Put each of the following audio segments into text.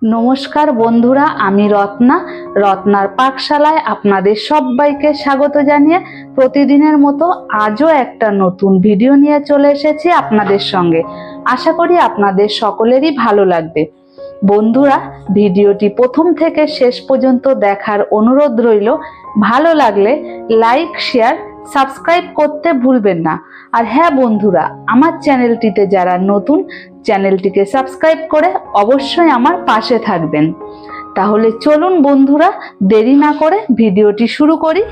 নমস্কার বন্ধুরা, আমি রত্নার পাকশালায় আপনাদের সবাইকে স্বাগত জানিয়ে প্রতিদিনের মতো আজও একটা নতুন ভিডিও নিয়ে চলে এসেছি আপনাদের সঙ্গে। আশা করি আপনাদের সকলেরই ভালো লাগবে। বন্ধুরা, ভিডিওটি প্রথম থেকে শেষ পর্যন্ত দেখার অনুরোধ রইল। ভালো লাগলে লাইক, শেয়ার, সাবস্ক্রাইব করতে ভুলবেন না। আর হ্যাঁ বন্ধুরা, আমার চ্যানেলটিতে যারা নতুন, চ্যানেলটিকে সাবস্ক্রাইব করে অবশ্যই আমার পাশে থাকবেন। তাহলে চলুন বন্ধুরা, দেরি না করে ভিডিওটি শুরু করি।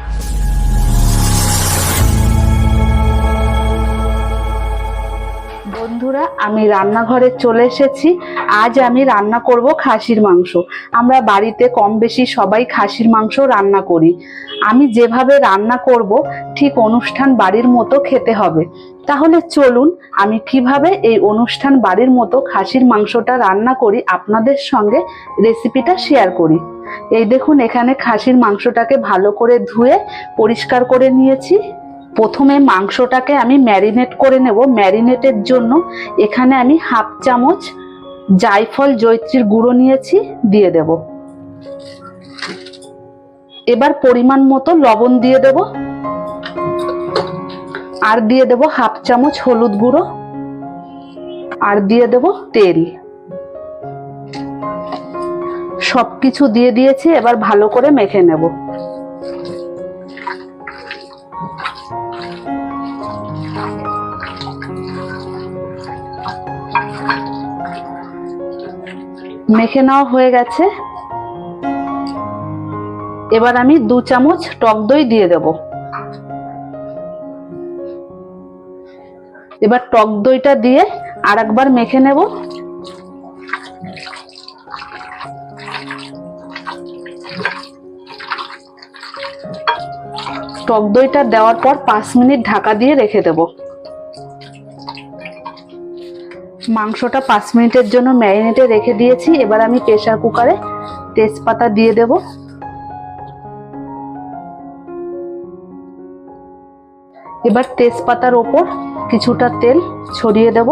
বন্ধুরা, আমি রান্নাঘরে চলে এসেছি। আজ আমি রান্না করব খাসির মাংস। আমরা বাড়িতে কম বেশি সবাই খাসির মাংস রান্না করি। আমি যেভাবে রান্না করব ঠিক অনুষ্ঠান বাড়ির মতো খেতে হবে। তাহলে চলুন আমি কিভাবে এই অনুষ্ঠান বাড়ির মতো খাসির মাংসটা রান্না করি আপনাদের সঙ্গে রেসিপিটা শেয়ার করি। এই দেখুন, এখানে খাসির মাংসটাকে ভালো করে ধুয়ে পরিষ্কার করে নিয়েছি। প্রথমে মাংসটাকে আমি ম্যারিনেট করে নেব। ম্যারিনেটের জন্য এখানে আমি হাফ চামচ জায়ফল জয়িত্রীর গুঁড়ো নিয়েছি, দিয়ে দেব। এবার পরিমাণ মতো লবণ দিয়ে দেব, আর দিয়ে দেব হাফ চামচ হলুদ গুঁড়ো, আর দিয়ে দেব তেল। সবকিছু দিয়ে দিয়েছি, এবার ভালো করে মেখে নেব। মেখে নেওয়া হয়ে গেছে। এবার আমি 2 চামচ টক দই দিয়ে দেব। এবার টক দইটা দিয়ে আরেকবার মেখে নেব। টক দইটা দেওয়ার পর 5 মিনিট ঢাকা দিয়ে রেখে দেব। মাংসটা 5 মিনিটের জন্য ম্যারিনেটে রেখে দিয়েছি। এবার আমি প্রেসার কুকারে তেজপাতা দিয়ে দেব। এবার তেজপাতার ওপর কিছুটা তেল ছড়িয়ে দেব।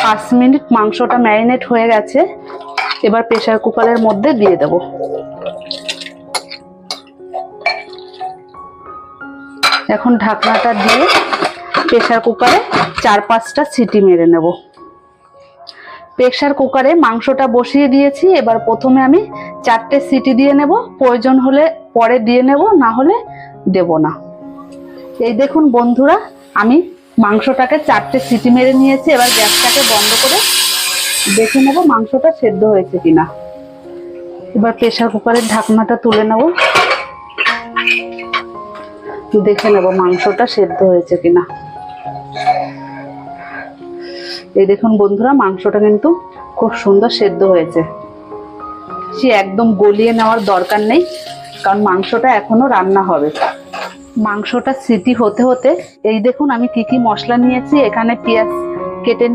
5 মিনিট মাংসটা ম্যারিনেট হয়ে গেছে। এবার প্রেসার কুকারের মধ্যে দিয়ে দেব। এখন ঢাকনাটা দিয়ে প্রেসার কুকারে 4-5টা সিটি মেরে নেব। প্রেসার কুকারে মাংসটা বসিয়ে দিয়েছি। এবার প্রথমে আমি 4টে সিটি দিয়ে নেব। প্রয়োজন হলে পরে দিয়ে নেব, না হলে দেব না। এই দেখুন বন্ধুরা, আমি মাংসটাকে 4টে সিটি মেরে নিয়েছি। এবার গ্যাসটাকে বন্ধ করে দেখে নেব মাংসটা সেদ্ধ হয়েছে কিনা। এবার প্রেসার কুকারের ঢাকনাটা তুলে নেব, দেখে নেব মাংসটা সেদ্ধ হয়েছে কিনা। এই দেখুন বন্ধুরা, মাংসটা কিন্তু খুব সুন্দর সেদ্ধ হয়েছে। সে একদম গলিয়ে নেওয়ার দরকার নেই, কারণ মাংসটা এখনো রান্না হবে। মাংসটা সিটি হতে হতে এই দেখুন আমি কি কি মশলা নিয়েছি। এখানে পেঁয়াজ কেটে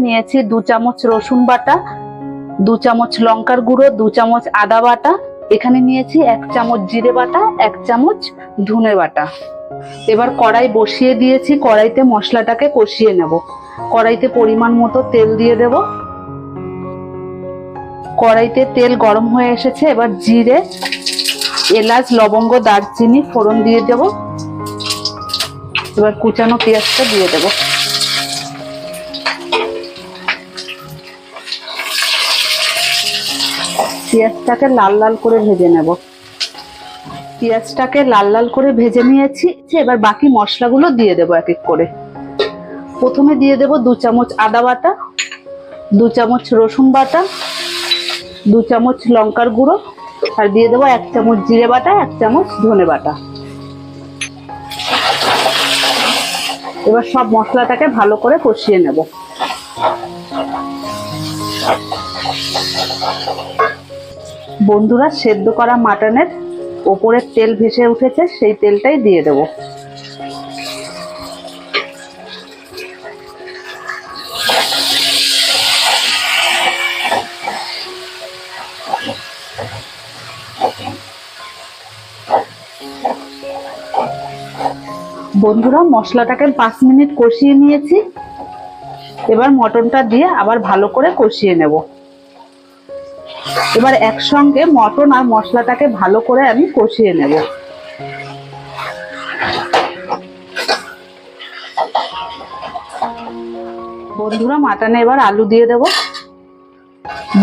নিয়েছি 2 চামচ রসুন বাটা, 2 চামচ লঙ্কার গুঁড়ো, 2 চামচ আদা বাটা, এখানে নিয়েছি 1 চামচ জিরে বাটা, 1 চামচ ধনে বাটা। এবার কড়াই বসিয়ে দিয়েছি। কড়াইতে মশলাটাকে কষিয়ে নেব। কড়াইতে পরিমাণ মতো তেল দিয়ে দেব। কড়াইতে তেল গরম হয়ে এসেছে। এবার জিরে, এলাচ, লবঙ্গ, দারচিনি ফোড়ন দিয়ে দেব। এবার কুচানো পেঁয়াজটা দিয়ে দেব। পেঁয়াজটাকে লাল লাল করে ভেজে নেব। পেঁয়াজটাকে লাল লাল করে ভেজে নিয়েছি। এবার বাকি মশলাগুলো দিয়ে দেব এক এক করে। প্রথমে দিয়ে দেব 2 চামচ আদা বাটা, 2 চামচ রসুন বাটা, 2 চামচ লঙ্কার গুঁড়ো, আর দিয়ে দেবো 1 চামচ জিরে বাটা, 1 চামচ ধনে বাটা। এবার সব মশলাটাকে ভালো করে কষিয়ে নেব। বন্ধুরা, সেদ্ধ করা মাটনের ওপরে তেল ভেসে উঠেছে, সেই তেলটাই দিয়ে দেব। বন্ধুরা, মশলাটাকে 5 মিনিট কষিয়ে নিয়েছি। এবার মটনটা দিয়ে আবার ভালো করে কষিয়ে নেব। এবার একসঙ্গে মটন আর মশলাটাকে ভালো করে আমি কষিয়ে নেব। বন্ধুরা মাটনে এবার আলু দিয়ে দেব।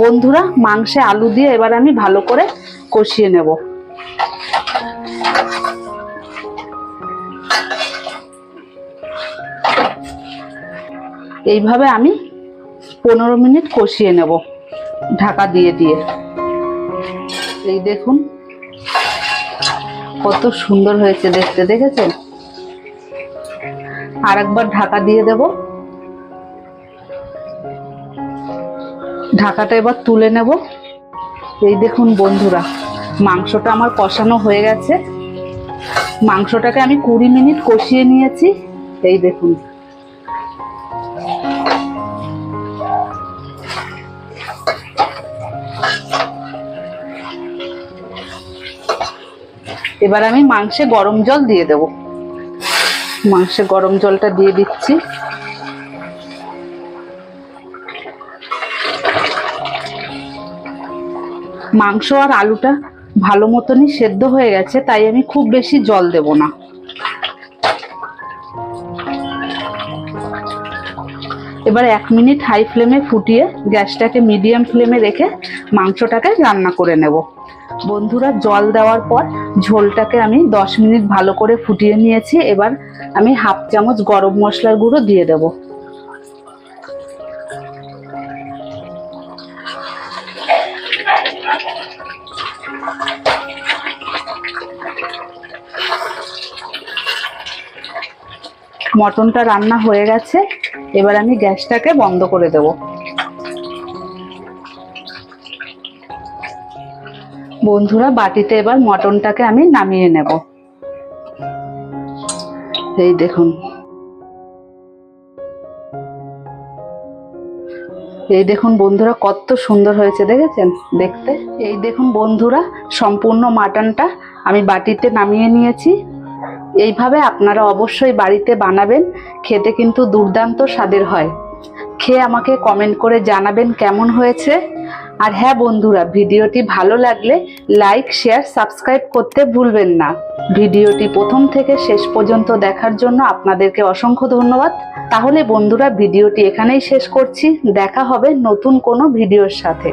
বন্ধুরা মাংসে আলু দিয়ে এবার আমি ভালো করে কষিয়ে নেব। এইভাবে আমি 15 মিনিট কষিয়ে নেব ঢাকা দিয়ে দিয়ে। এই দেখুন কত সুন্দর হয়েছে দেখতে, দেখেছেন? আর একবার ঢাকা দিয়ে দেব। ঢাকাটা এবার তুলে নেব। এই দেখুন বন্ধুরা মাংসটা আমার কষানো হয়ে গেছে। মাংসটাকে আমি 20 মিনিট কষিয়ে নিয়েছি। এই দেখুন এবার আমি মাংসে গরম জল দিয়ে দেব। মাংসে গরম জলটা দিয়ে দিচ্ছি। মাংস আর আলুটা ভালো মতনই সেদ্ধ হয়ে গেছে, তাই আমি খুব বেশি জল দেব না। এবার 1 মিনিট হাই ফ্লেমে ফুটিয়ে গ্যাসটাকে মিডিয়াম ফ্লেমে রেখে মাংসটাকে রান্না করে নেব। বন্ধুরা জল দেওয়ার পর ঝোলটাকে আমি 10 মিনিট ভালো করে ফুটিয়ে নিয়েছি। এবার আমি 1/2 চামচ গরম মশলার গুঁড়ো দিয়ে দেব। মটনটা রান্না হয়ে গেছে। এবার আমি গ্যাসটাকে বন্ধ করে দেব। বন্ধুরা বাটিতে এবার মটনটাকে আমি নামিয়ে নেব। এই দেখুন, এই দেখুন বন্ধুরা কত সুন্দর হয়েছে দেখেছেন দেখতে। এই দেখুন বন্ধুরা সম্পূর্ণ মাটনটা আমি বাটিতে নামিয়ে নিয়েছি। এইভাবে আপনারা অবশ্যই বাড়িতে বানাবেন, খেতে কিন্তু দুর্দান্ত স্বাদের হয়। খেয়ে আমাকে কমেন্ট করে জানাবেন কেমন হয়েছে। আর হ্যাঁ বন্ধুরা, ভিডিওটি ভালো লাগলে লাইক, শেয়ার, সাবস্ক্রাইব করতে ভুলবেন না। ভিডিওটি প্রথম থেকে শেষ পর্যন্ত দেখার জন্য আপনাদেরকে অসংখ্য ধন্যবাদ। তাহলে বন্ধুরা ভিডিওটি এখানেই শেষ করছি। দেখা হবে নতুন কোনো ভিডিওর সাথে।